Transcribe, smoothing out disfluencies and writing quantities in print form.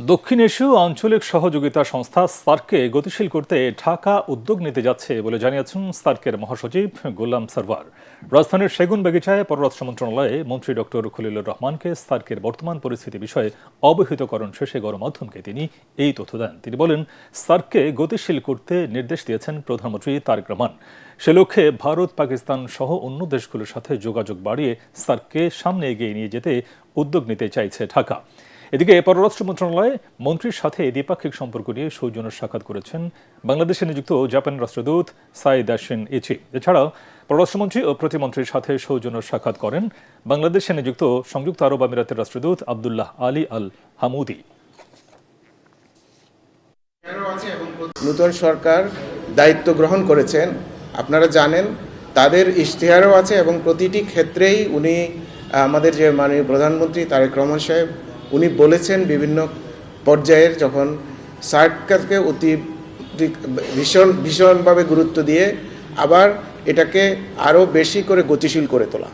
দক্ষিণ এশীয় আঞ্চলিক সহযোগিতা সংস্থা সার্ককে গতিশীল করতে ঢাকা উদ্যোগ নিতে যাচ্ছে বলে জানিয়েছেন সার্কের মহাসচিব গোলাম সারওয়ার। রাজধানীর সেগুনবাগিচায় পররাষ্ট্র মন্ত্রণালয়ে মন্ত্রী ডক্টর খলিলুর রহমানকে সার্কের বর্তমান পরিস্থিতি বিষয়ে অবহিতকরণ শেষে গণমাধ্যমকে তিনি এই তথ্য দেন। তিনি বলেন, সার্ককে গতিশীল করতে নির্দেশ দিয়েছেন প্রধানমন্ত্রী তারেক রহমান। সে লক্ষ্যে ভারত, পাকিস্তান সহ অন্য দেশগুলোর সাথে যোগাযোগ বাড়িয়ে সার্ককে সামনে এগিয়ে নিয়ে যেতে উদ্যোগ নিতে চাইছে ঢাকা। এদিকে পররাষ্ট্র মন্ত্রণালয়ে মন্ত্রীর সাথে দ্বিপাক্ষিক সম্পর্ক নিয়ে সৌজন্য সাক্ষাৎ করেছেন বাংলাদেশে নিযুক্ত জাপান রাষ্ট্রদূত সাইদ আশিন ইচি। এছাড়াও পররাষ্ট্রমন্ত্রী ও প্রতিমন্ত্রীর সাথে সৌজন্য সাক্ষাৎ করেন বাংলাদেশে নিযুক্ত সংযুক্ত আরব আমিরাতের রাষ্ট্রদূত আব্দুল্লাহ আলী আল হামুদি। নতুন সরকার দায়িত্ব গ্রহণ করেছেন, আপনারা জানেন তাদের ইশতেহারও আছে এবং প্রতিটি ক্ষেত্রেই উনি আমাদের যে মাননীয় প্রধানমন্ত্রী তারেক রহমান সাহেব উনি বলেছেন বিভিন্ন পর্যায়ের যখন সার্ককে অতি ভীষণভাবে গুরুত্ব দিয়ে আবার এটাকে আরও বেশি করে গতিশীল করে তোলা।